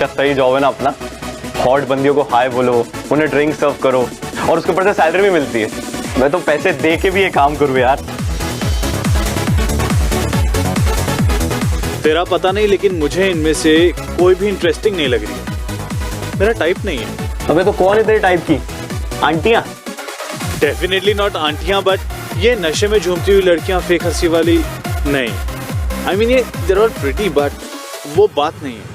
क्या सही जॉब है ना अपना। हॉट बंदियों को हाय बोलो, उन्हें ड्रिंक सर्व करो और उसके ऊपर से सैलरी भी मिलती है। मैं तो पैसे दे के भी ये काम करूँ यार। तेरा पता नहीं, लेकिन मुझे इनमें से कोई भी इंटरेस्टिंग नहीं लग रही। मेरा टाइप नहीं है। अबे तो कौन है तेरे टाइप की? आंटियां? डेफिनेटली नॉट आंटियां, बट ये नशे में झूमती हुई लड़कियां, फेक हंसी वाली नहीं। आई मीन ये देयर आर प्रिटी, बट वो बात नहीं है।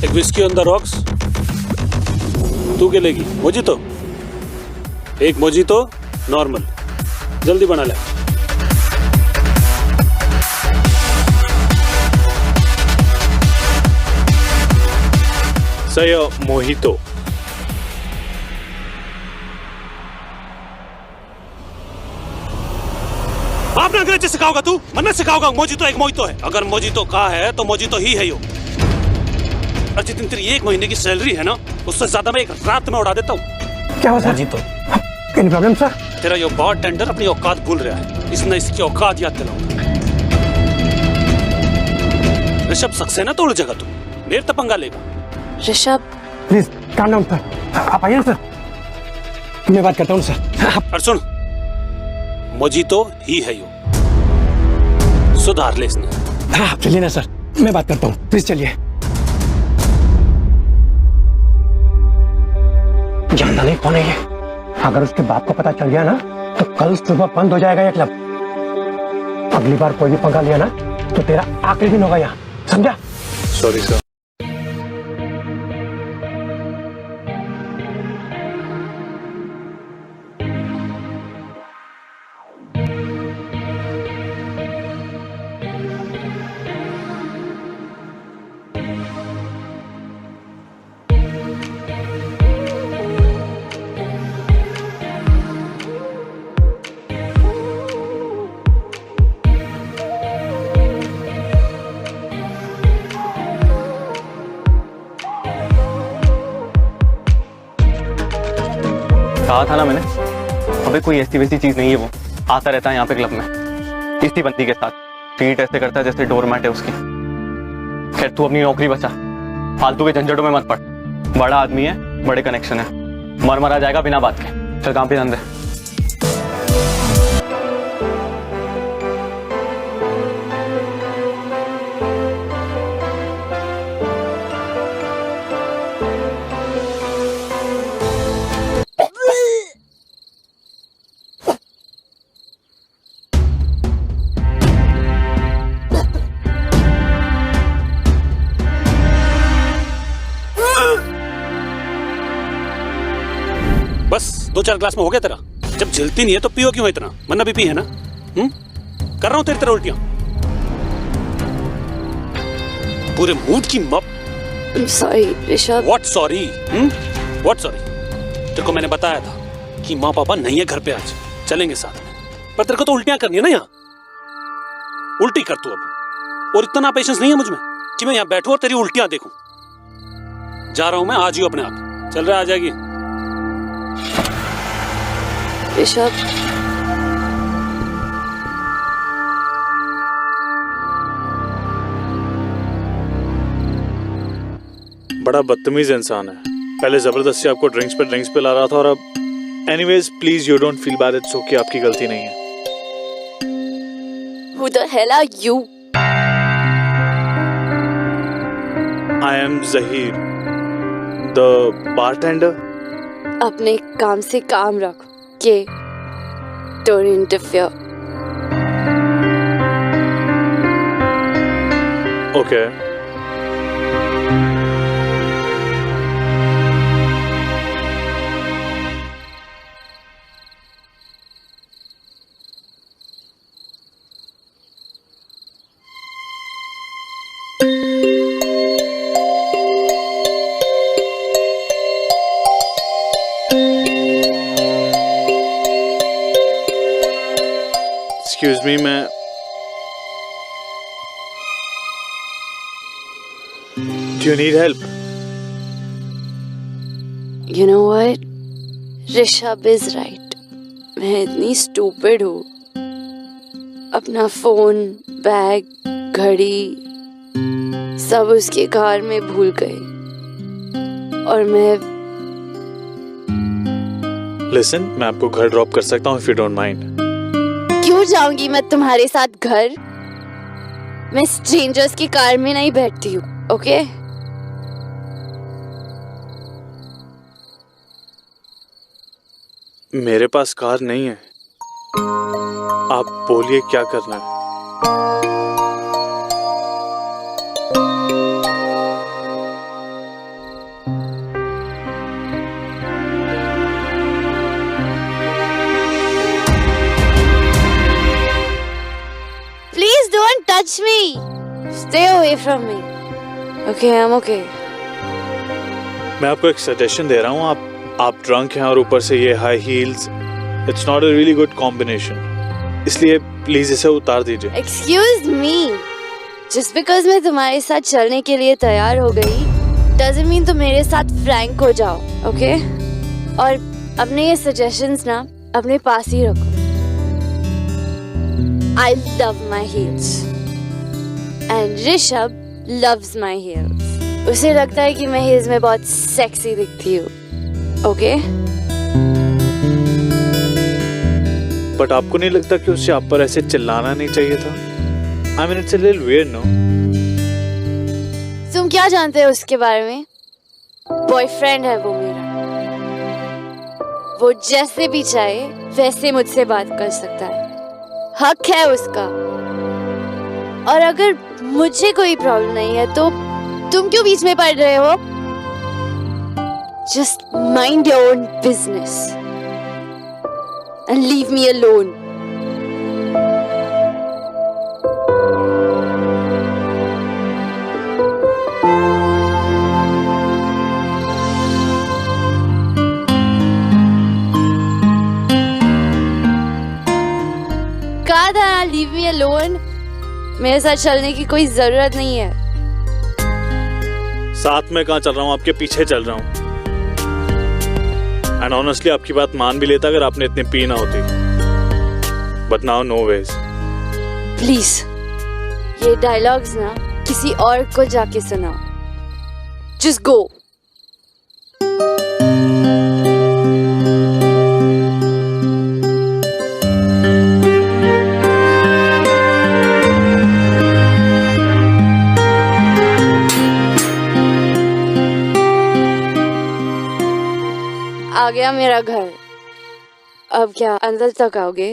एक विस्की ऑन द रॉक्स। तू क्या लेगी? मोजितो? एक मोजितो नॉर्मल, जल्दी बना ले। सही है, मोहितो। आपने अंग्रेजी सिखाओगा तू? मैं सिखाऊंगा। मोजितो एक मोजितो है। अगर मोजितो का है तो मोजितो ही है यो। और जितनी तेरी एक महीने की सैलरी है ना, उससे ज्यादा मैं एक रात में उड़ा देता हूँ। क्या हुआ sir? Mojito. Any problem sir? तेरा यो बार टेंडर अपनी औकात भूल रहा है। इसने इसकी औकात याद दिलाऊंगा। ऋषभ सक्सेना ना तोड़ जगह तू मेरे तो पंगा लेगा। Rishabh please calm down sir. आप आइए ना सर, मैं बात करता हूँ सर। और सुन, मोजितो ही है यो, सुधार ले इसने। हाँ चलिए ना सर, मैं बात करता हूँ, प्लीज चलिए। जानता नहीं कौन है ये। अगर उसके बाप को पता चल गया ना तो कल सुबह बंद हो जाएगा ये क्लब। अगली बार कोई भी पंगा लिया ना तो तेरा आखिरी दिन होगा यहाँ, समझा? Sorry sir. कहा था ना मैंने, अबे कोई ऐसी वैसी चीज नहीं है। वो आता रहता है यहाँ पे क्लब में इसी बंदी के साथ, ट्रीट ऐसे करता है जैसे डोरमैट है उसकी। खैर तू अपनी नौकरी बचा, फालतू के झंझटों में मत पड़। बड़ा आदमी है, बड़े कनेक्शन है, मर मरा जाएगा बिना बात के। चल काम पे ध्यान दे। बस 2-4 ग्लास में हो गया तेरा? जब झिलती नहीं है तो पियो क्यों इतना? वरना बीपी है ना? कर रहा हूं तेरी तरह उल्टियां। पूरे मूड की मप। Sorry Rishabh. What sorry? What sorry? तेरे को मैंने बताया था कि माँ पापा नहीं है घर पे, आज चलेंगे साथ में। पर तेरे को तो उल्टियां करनी है ना यहाँ। उल्टी कर तू अब। और इतना पेशेंस नहीं है मुझ में कि मैं यहाँ बैठूं और तेरी उल्टियां देखूं। जा रहा हूं मैं, आज ही अपने आप। चल रहा, आ जाएगी। ऋषभ बड़ा बदतमीज इंसान है। पहले जबरदस्ती आपको ड्रिंक्स पे ला रहा था और अब anyways please you don't feel bad, it's okay, आपकी गलती नहीं है। Who the hell are you? I am Zaheer, the bartender. अपने काम से काम रखो, के don't interfere. Okay. Excuse me, मैं Do you need help? You know what? Rishabh is right. मैं इतनी stupid हूँ। अपना फोन, बैग, घड़ी सब उसके कार में भूल गई। और मैं Listen, मैं आपको घर ड्रॉप कर सकता हूँ if you don't mind. क्यों जाऊंगी मैं तुम्हारे साथ घर? मैं स्ट्रेंजर्स की कार में नहीं बैठती हूँ, ओके? मेरे पास कार नहीं है। आप बोलिए क्या करना है। Please don't touch me. Stay away from me. Okay, I'm okay. मैं आपको एक सजेशन दे रहा हूँ। आप ड्रंक हैं और ऊपर से ये high heels, it's not a really good combination. इसलिए प्लीज इसे उतार दीजिए। Excuse me. Just because मैं तुम्हारे साथ चलने के लिए तैयार हो गई, doesn't mean तुम मेरे साथ फ्रैंक हो जाओ, okay? और अपने ये suggestions ना अपने पास ही रखो। I love my heels. And Rishabh loves my heels. उसे लगता है कि मैं heels में बहुत sexy दिखती हूँ, okay? बट आपको नहीं लगता कि उसे आप पर ऐसे चिल्लाना नहीं चाहिए था? I mean, it's a little weird, no? तुम क्या जानते हो उसके बारे में? बॉयफ्रेंड है वो मेरा। वो जैसे भी चाहे वैसे मुझसे बात कर सकता है, हक है उसका। और अगर मुझे कोई प्रॉब्लम नहीं है तो तुम क्यों बीच में पड़ रहे हो? Just mind your own business and leave me alone. कहा था ना, leave me alone. मेरे साथ चलने की कोई जरूरत नहीं है। साथ में कहाँ चल रहा हूँ, आपके पीछे चल रहा हूँ। एंड ऑनेस्टली आपकी बात मान भी लेता अगर आपने इतनी पी ना होती। But now no ways. Please ये डायलॉग्स ना किसी और को जाके सुनाओ। Just go. आ गया मेरा घर। अब क्या अंदर तक आओगे?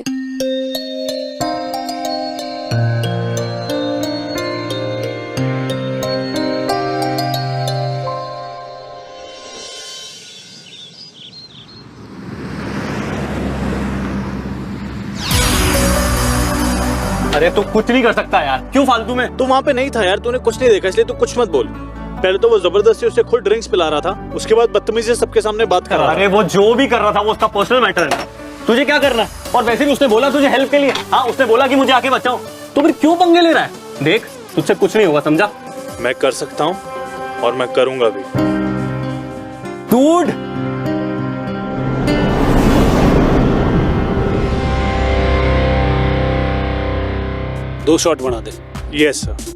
अरे तू कुछ नहीं कर सकता यार, क्यों फालतू में? तू वहाँ पे नहीं था यार, तूने कुछ नहीं देखा इसलिए तू कुछ मत बोल। पहले तो वो जबरदस्ती उसे खुद ड्रिंक्स पिला रहा था, उसके बाद बदतमीजी से सबके सामने बात कर रहा था। अरे वो जो भी कर रहा था वो उसका पर्सनल मैटर है, तुझे क्या करना है? और वैसे भी उसने बोला तुझे हेल्प के लिए। हाँ, उसने बोला कि मुझे आके बचाओ, तो फिर क्यों पंगे ले रहा है? देख तुझसे कुछ नहीं होगा, समझा? मैं कर सकता हूँ और मैं करूंगा भी। डूड, दो शॉट बना दे। Yes sir.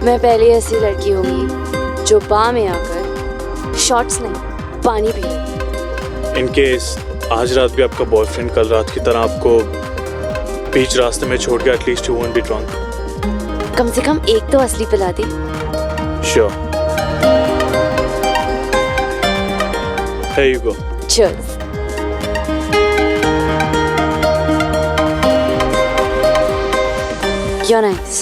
मैं पहली ऐसी लड़की होंगी जो बाह में आकर शॉट्स नहीं पानी पी। इन केस आज रात भी आपका बॉयफ्रेंड कल रात की तरह आपको बीच रास्ते में छोड़ के at least you won't be drunk. कम से कम एक तो असली पिला दी। Sure. Here you go. Cheers. You're nice.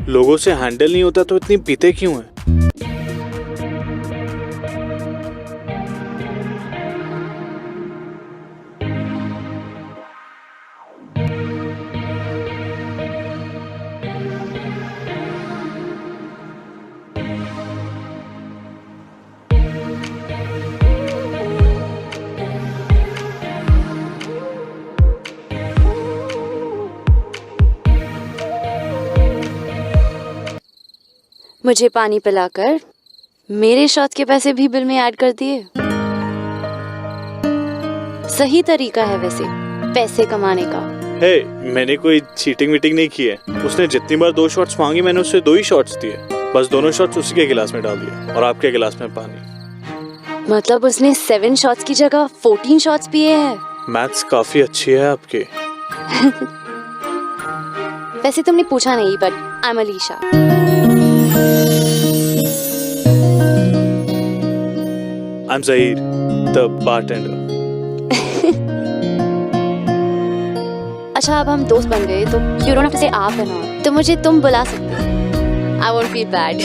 लोगों से हैंडल नहीं होता तो इतनी पीते क्यों हैं? मुझे पानी पिलाकर मेरे शॉट के पैसे भी बिल में ऐड कर दिए। सही तरीका है वैसे पैसे कमाने का। हे, मैंने कोई चीटिंग वीटिंग नहीं की है। उसने जितनी बार 2 शॉट्स मांगी मैंने उससे 2 ही शॉट्स दिए। बस दोनों शॉट्स उसी के गिलास में डाल दिए और आपके गिलास में पानी। मतलब उसने 7 शॉट्स की जगह 14 शॉट्स पिए हैं। मैथ्स काफी अच्छी है आपकी। वैसे तुमने पूछा नहीं but I am Alisha. I'm Zahir, the bartender. अच्छा अब हम दोस्त बन गए तो you don't have to say आप है ना, तो मुझे तुम बुला सकते हो। I won't feel bad.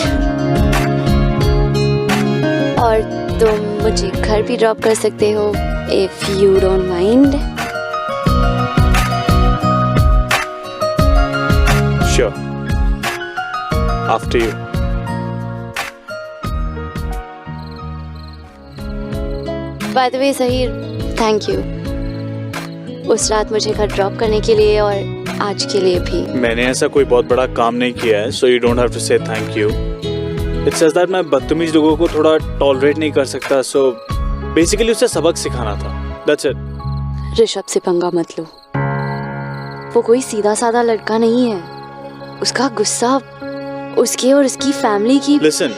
और तुम मुझे घर भी ड्रॉप कर सकते हो if you don't mind. Sure. After you. By the way Zahir, thank you. उस रात मुझे घर ड्रॉप करने के लिए और आज के लिए भी। मैंने ऐसा कोई बहुत बड़ा काम नहीं किया है, so you don't have to say thank you. It's just that मैं बदतमीज लोगों को थोड़ा टॉलरेट नहीं कर सकता, so basically उसे सबक सिखाना था। That's it. ऋषभ से पंगा मत लो, वो कोई सीधा साधा लड़का नहीं है। उसका गुस्सा उसके और उसकी फैमिली की। Listen,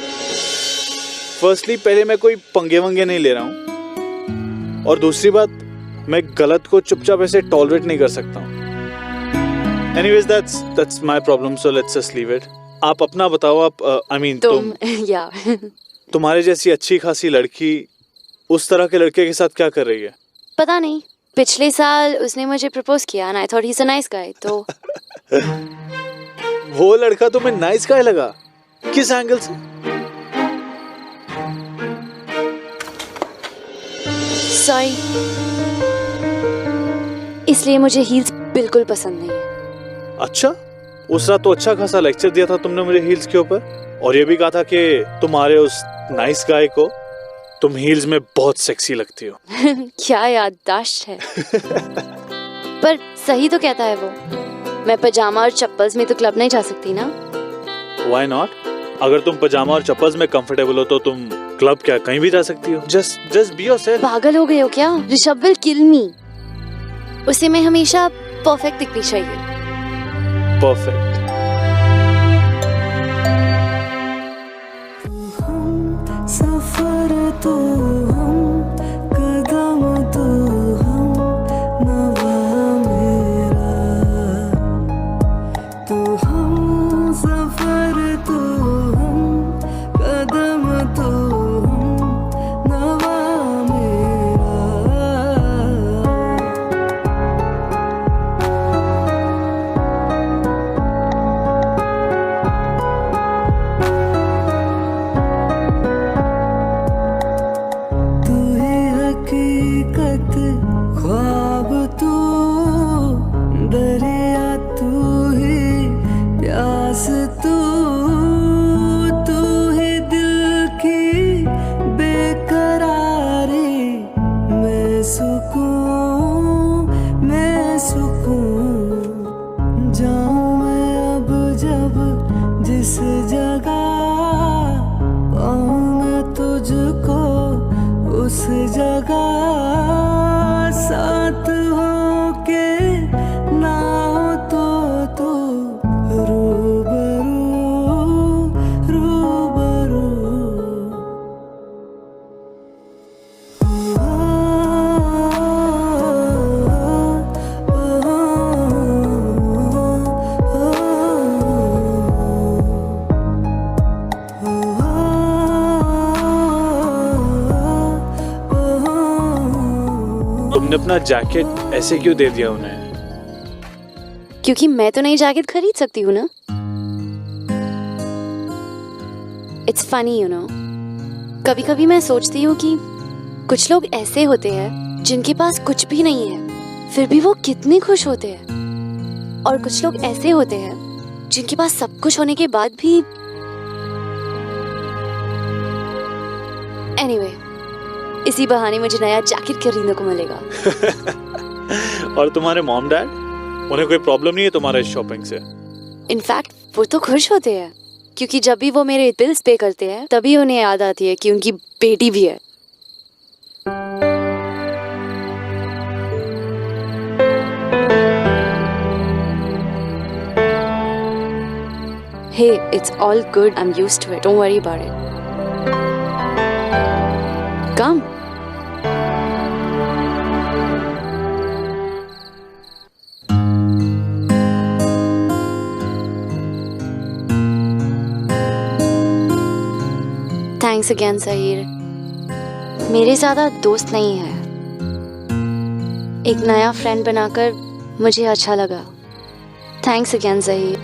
firstly पहले मैं कोई पंगे वंगे नहीं ले रहा हूँ, और दूसरी बात मैं गलत को चुपचाप ऐसे टॉलरेट नहीं कर सकता हूँ। Anyways, that's my problem, so let's just leave it. आप अपना बताओ। आप I mean तुम या तुम्हारे जैसी अच्छी खासी लड़की उस तरह के लड़के के साथ क्या कर रही है? पता नहीं, पिछले साल उसने मुझे प्रपोज किया and I thought he's a nice guy, तो वो लड़का तुम्हें नाइस गाय लगा? किस एंगल से? सॉरी, इसलिए मुझे हील्स बिल्कुल पसंद नहीं है। अच्छा, उस रात तो अच्छा खासा लेक्चर दिया था तुमने मुझे हील्स के ऊपर, और ये भी कहा था कि तुम्हारे उस नाइस गाय को तुम हील्स में बहुत सेक्सी लगती हो। क्या याददाश्त है। पर सही तो कहता है वो, मैं पजामा और चप्पल्स में तो क्लब नहीं जा सकती ना। Why not? अगर तुम पजामा और चप्पल्स में कंफर्टेबल हो तो तुम क्लब क्या कहीं भी जा सकती हो। just be yourself. पागल हो गए हो क्या? ऋषभ विल किल मी। उसे मैं हमेशा परफेक्ट दिखनी चाहिए। Perfect. सफर तो हम, कदम तो हम, नवा मेरा तो हम, सफर तो हम, कदम तो हम, नवा मेरा। उस जगह साथ हो के ना हो तो रूबरू रूबरू तुमने अपना जैकेट ऐसे क्यों दे दिया उन्हें? क्योंकि मैं तो नई जैकेट खरीद सकती हूँ ना। इट्स फनी यू नो, कभी कभी मैं सोचती हूँ कि कुछ लोग ऐसे होते हैं जिनके पास कुछ भी नहीं है फिर भी वो कितने खुश होते हैं, और कुछ लोग ऐसे होते हैं जिनके पास सब कुछ होने के बाद भी। एनीवे, इसी बहाने मुझे नया जैकेट खरीदने को मिलेगा। और तुम्हारे मॉम डैड, उन्हें कोई प्रॉब्लम नहीं है तुम्हारे शॉपिंग से? इनफैक्ट वो तो खुश होते हैं, क्योंकि जब भी वो मेरे बिल्स पे करते हैं तभी उन्हें याद आती है कि उनकी बेटी भी है। Hey, it's all good. I'm used to it. Don't worry about it. Come. Thanks again, Sahir. मेरे ज़्यादा दोस्त नहीं है, एक नया फ्रेंड बनाकर मुझे अच्छा लगा। Thanks again, Sahir.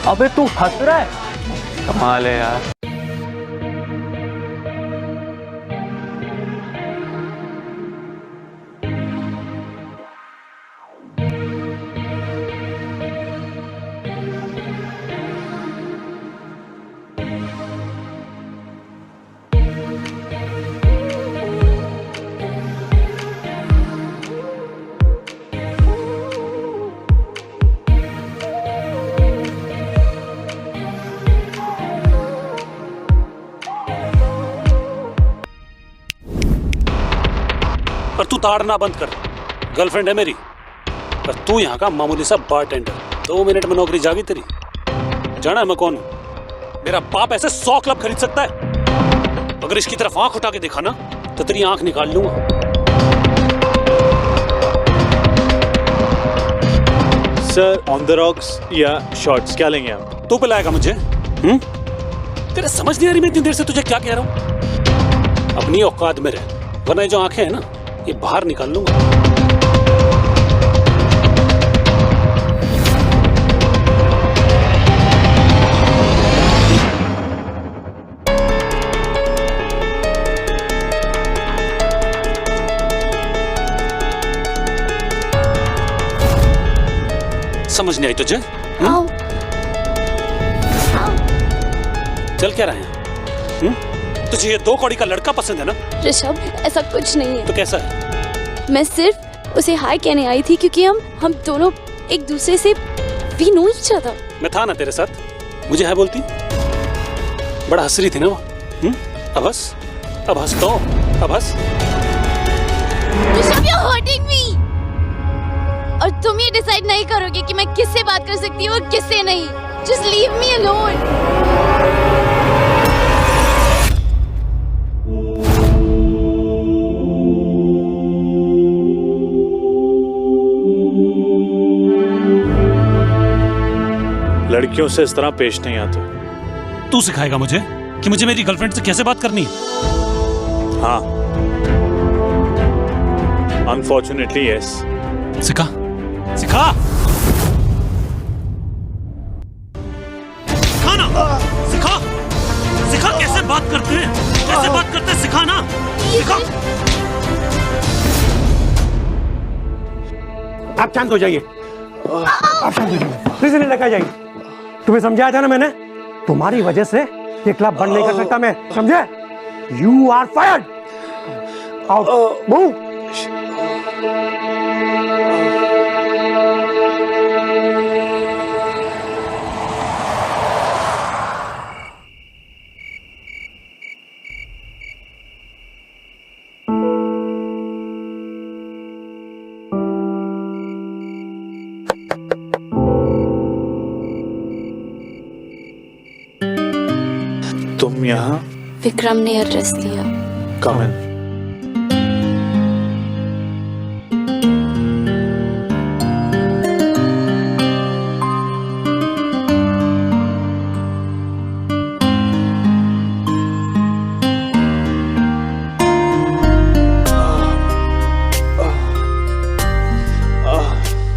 अबे तू हंस रहा है? कमाल है यार। पर तू ताड़ना बंद कर, गर्लफ्रेंड है मेरी, पर तू यहाँ का मामूली सा बारटेंडर। 2 मिनट में नौकरी जागी तेरी। जाना है मैं कौन हूँ? मेरा बाप ऐसे 100 क्लब खरीद सकता है? अगर इसकी तरफ आंख उठा के देखा ना तो तेरी आंख निकाल लूंगा। सर, ऑन द रॉक्स या शॉर्ट्स, क्या लेंगे आप? तू पिलाएगा मुझे? तेरे समझ नहीं आ रही मैं इतनी देर से तुझे क्या कह रहा हूँ? अपनी औकात में रह, वरना ये जो आंखें हैं ना ये बाहर निकाल लूंगा। समझ नहीं आई तुझे? आओ। चल क्या रहे हैं? तुझे ये 2 कौड़ी का लड़का पसंद है ना? ऋषभ, ऐसा कुछ नहीं है। तो कैसा है? मैं सिर्फ उसे हाय कहने आई थी क्योंकि हम दोनों एक दूसरे से वी नो ईच अदर। मैं था ना तेरे साथ, मुझे है बोलती? बड़ा हंस रही थी ना वो। अब हंस, अब हंस तो, अब हंस। Rishabh, you're hurting me। और तुम ये डिसाइड नहीं करोगे कि मैं किससे बात कर सकती हूँ और किससे नहीं। Just leave me alone। लड़कियों से इस तरह पेश नहीं आते। तू सिखाएगा मुझे कि मुझे मेरी गर्लफ्रेंड से कैसे बात करनी है? हाँ, अनफॉर्चुनेटली यस। सिखा सिखा सिखा ना, सिखा सिखा कैसे बात करते हैं, कैसे बात करते हैं, सिखा ना, सिखा। आप शांत हो जाइए, आप शांत हो जाइए, प्लीज इन्हें लेकर जाइए। तुम्हें समझाया था ना मैंने, तुम्हारी वजह से ये क्लब बंद नहीं कर सकता मैं, समझे? You are fired. Out, move. तुम यहाँ? विक्रम ने एड्रेस दिया। कम इन।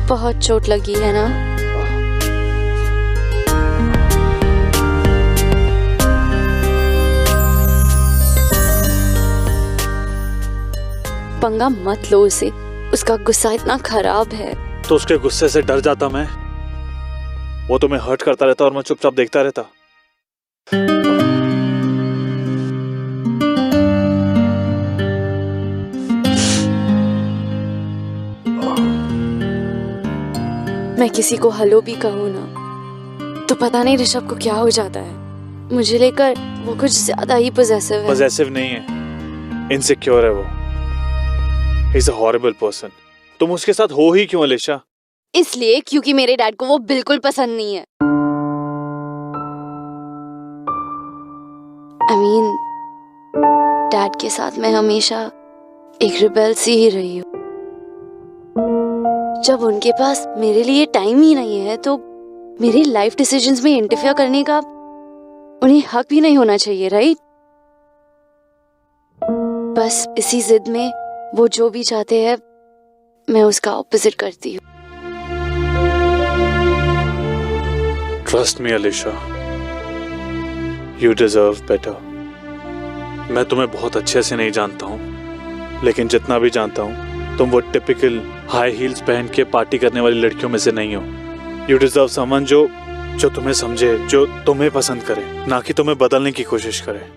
बहुत चोट लगी है ना? पंगा मत लो उसे, उसका गुस्सा इतना खराब है। तो उसके गुस्से से डर जाता मैं, वो तुम्हें हर्ट करता रहता और मैं चुपचाप देखता रहता। मैं किसी को हेलो भी कहूँ ना तो पता नहीं ऋषभ को क्या हो जाता है। मुझे लेकर वो कुछ ज्यादा ही पॉसेसिव है। पॉसेसिव नहीं है, इनसिक्योर है वो। He is a horrible person. तुम उसके साथ हो ही क्यों अलीशा? इसलिए क्योंकि मेरे डैड को वो बिल्कुल पसंद नहीं है। I mean, डैड के साथ मैं हमेशा एक रिबेल सी ही रही हूँ। जब उनके पास मेरे लिए टाइम ही नहीं है तो मेरी लाइफ डिसीजंस में इंटरफेयर करने का उन्हें हक भी नहीं होना चाहिए, राइट? बस इसी जिद में वो जो भी चाहते हैं मैं उसका ऑपोजिट करती हूँ। Trust me Alisha, you deserve better. मैं तुम्हें बहुत अच्छे से नहीं जानता हूँ, लेकिन जितना भी जानता हूँ तुम वो टिपिकल हाई हील्स पहन के पार्टी करने वाली लड़कियों में से नहीं हो। यू डिजर्व समवन जो तुम्हें समझे, जो तुम्हें पसंद करे, ना कि तुम्हें बदलने की कोशिश करे।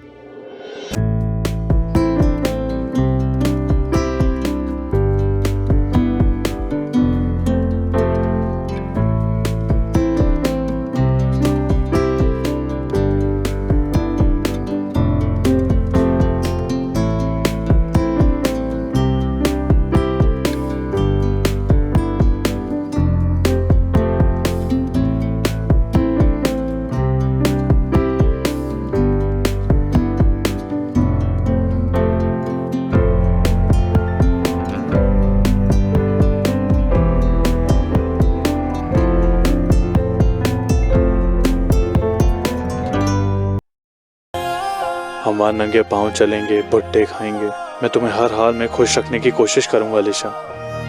हम वहाँ नंगे पाँव चलेंगे, भुट्टे खाएंगे। मैं तुम्हें हर हाल में खुश रखने की कोशिश करूंगा अलीशा,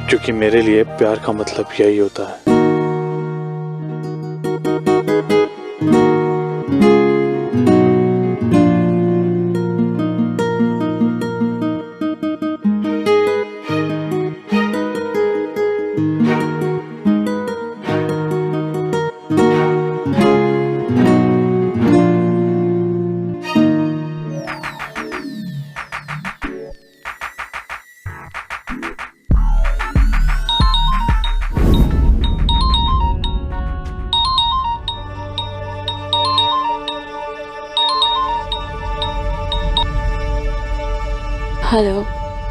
क्योंकि मेरे लिए प्यार का मतलब यही होता है। हेलो।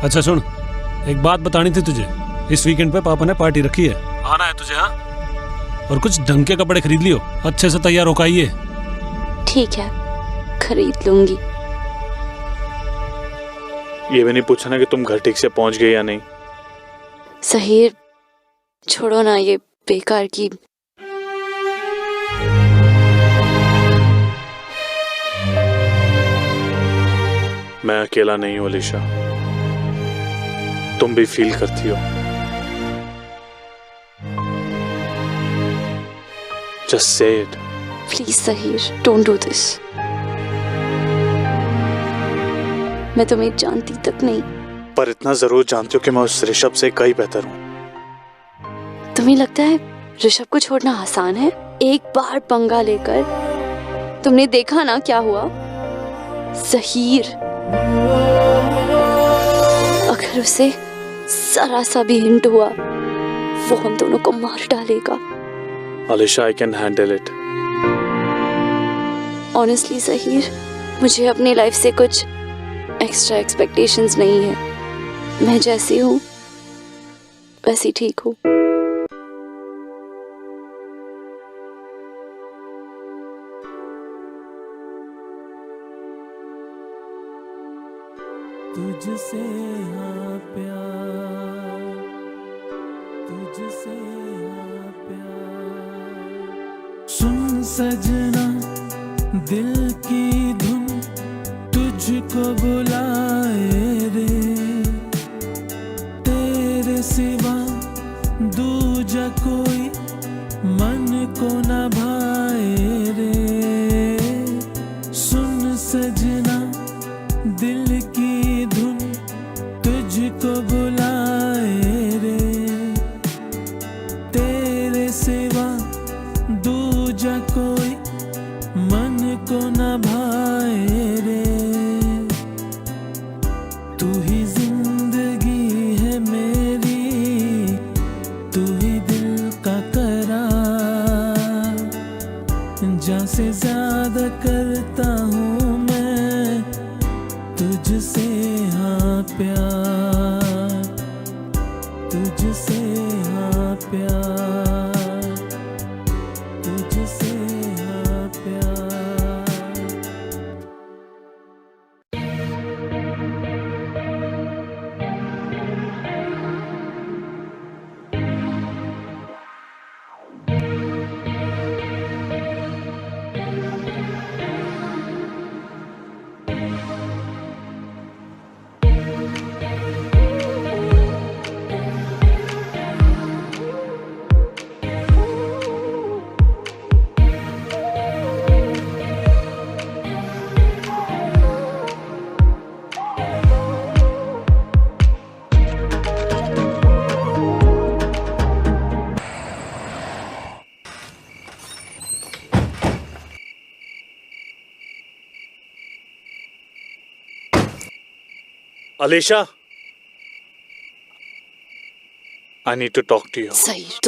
अच्छा सुन, एक बात बतानी थी तुझे। इस वीकेंड पे पापा ने पार्टी रखी है, आना है तुझे? हाँ, और कुछ ढंग के कपड़े खरीद लियो, अच्छे से तैयार होकर आइए। ठीक है, खरीद लूंगी। ये भी नहीं पूछना कि तुम घर ठीक से पहुंच गए या नहीं। सहीर, छोड़ो ना ये बेकार की। मैं अकेला नहीं हूं अलीशा, तुम भी फील करती हो। Just say it. Please Sahir, don't do this. मैं तुम्हें जानती तक नहीं। पर इतना जरूर जानती हो कि मैं उस ऋषभ से कहीं बेहतर हूँ। तुम्हें लगता है ऋषभ को छोड़ना आसान है? एक बार पंगा लेकर तुमने देखा ना क्या हुआ। ज़हीर अगर उसे जरा सा भी हिंट हुआ वो हम दोनों को मार डालेगा। Alisha, I can handle it. Honestly Zaheer, मुझे अपनी लाइफ से कुछ एक्स्ट्रा एक्सपेक्टेशंस नहीं है। मैं जैसी हूँ वैसी ठीक हूँ। तुझसे हाँ प्यार, तुझसे हाँ प्यार। सुन सजना दिल की धुन तुझको बुलाए रे, तेरे सिवा दूजा कोई मन को न भाए रे। सुन सजना दिल की धुन तुझको बुलाए रे, तेरे सिवा दूजा कोई मन को न भाए रे। तू ही जिंदगी है मेरी, तू ही दिल का करार। जान से ज्यादा करता हूँ मैं तुझसे हाँ प्यार, तुझसे हाँ प्यार, तुझसे हाँ प्यार। Alisha, I need to talk to you. Zaheer,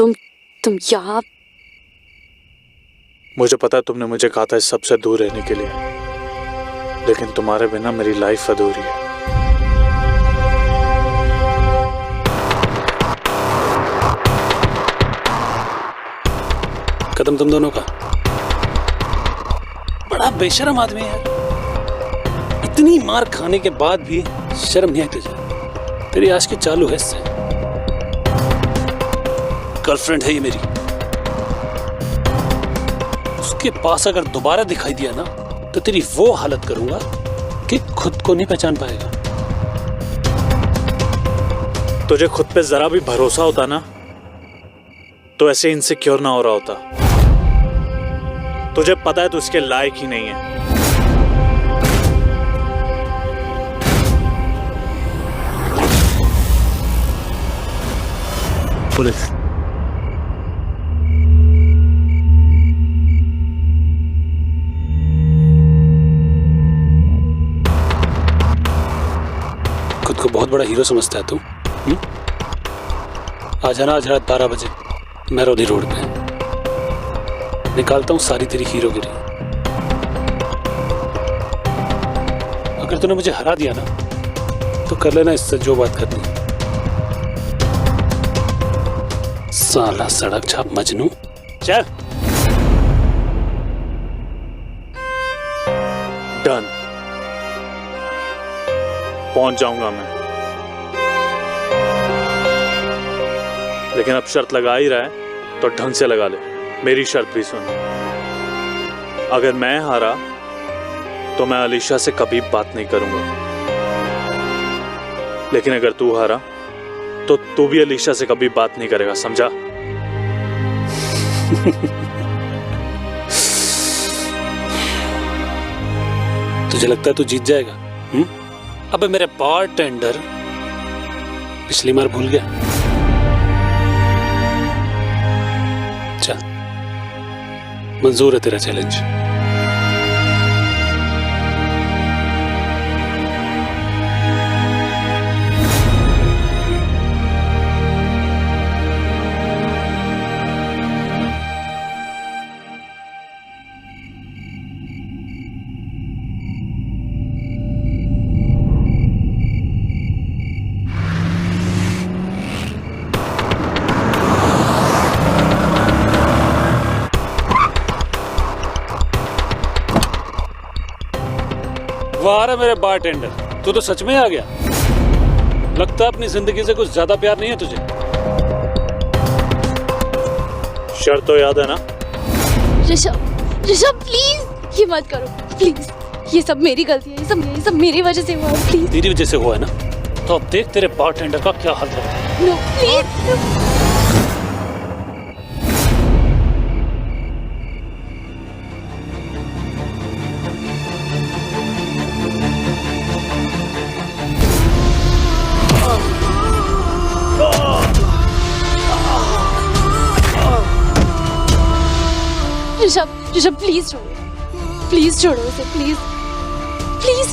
तुम यहाँ? मुझे पता है तुमने मुझे कहा था इस सबसे दूर रहने के लिए, लेकिन तुम्हारे बिना मेरी लाइफ अधूरी है। कदम तुम दोनों का। बड़ा बेशर्म आदमी है यार। इतनी मार खाने के बाद भी शर्म नहीं आई तुझे? तेरी आशिकी चालू है इससे। गर्लफ्रेंड है ये मेरी, उसके पास अगर दोबारा दिखाई दिया ना तो तेरी वो हालत करूंगा कि खुद को नहीं पहचान पाएगा। तुझे खुद पे जरा भी भरोसा होता ना तो ऐसे इनसिक्योर ना हो रहा होता। तुझे पता है तू इसके लायक ही नहीं है। पुलिस। खुद को बहुत बड़ा हीरो समझता है तू? आ जाना आज रात 12 बजे मेहरौली रोड पे। निकालता हूँ सारी तेरी हीरोगिरी। अगर तूने मुझे हरा दिया ना तो कर लेना इससे जो बात करनी। साला सड़क छाप मजनू। चल। डन। पहुंच जाऊंगा मैं, लेकिन अब शर्त लगा ही रहा है तो ढंग से लगा ले। मेरी शर्त भी सुन। अगर मैं हारा तो मैं अलीशा से कभी बात नहीं करूंगा, लेकिन अगर तू हारा तो तू भी अलीशा से कभी बात नहीं करेगा, समझा? तुझे लगता है तू जीत जाएगा? अबे मेरे बारटेंडर पिछली बार भूल गया। चल, मंजूर है तेरा चैलेंज। वाह रे मेरे बारटेंडर, तू तो सच में आ गया। लगता है अपनी जिंदगी से कुछ ज्यादा प्यार नहीं है तुझे। शर्त तो याद है ना? ऋषभ, ऋषभ प्लीज ये मत करो प्लीज। ये सब मेरी गलती है, ये सब मेरी वजह से हुआ है, प्लीज। तेरी वजह से हुआ है ना, तो अब देख तेरे बारटेंडर का क्या हाल है। No please. Rishabh, Rishabh please छोड़ो, प्लीज छोड़ो उसे, प्लीज प्लीज।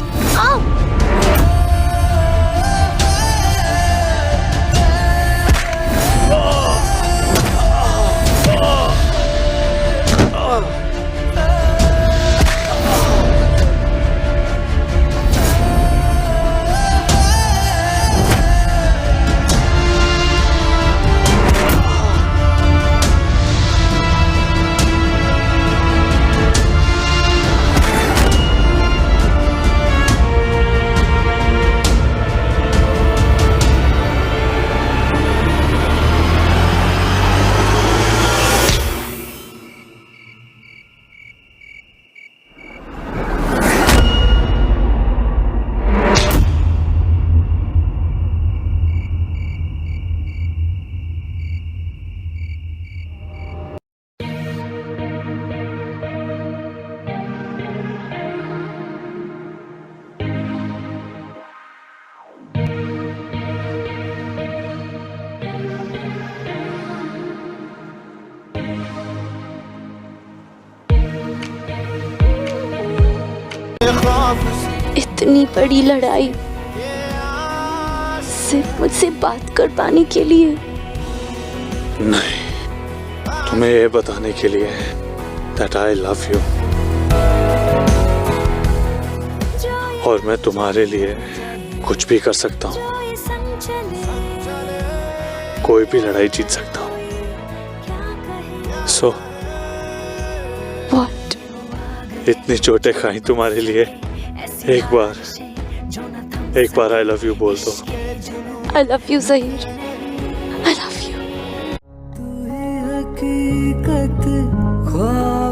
इतनी बड़ी लड़ाई सिर्फ मुझसे बात कर पाने के लिए? नहीं, तुम्हें ये बताने के लिए that I love you। और मैं तुम्हारे लिए कुछ भी कर सकता हूँ, कोई भी लड़ाई जीत सकता हूँ। So, What? इतनी चोटें खाई तुम्हारे लिए, एक बार I love you बोल दो। I love you Zaheer, I love you। हकीकत ख्वाब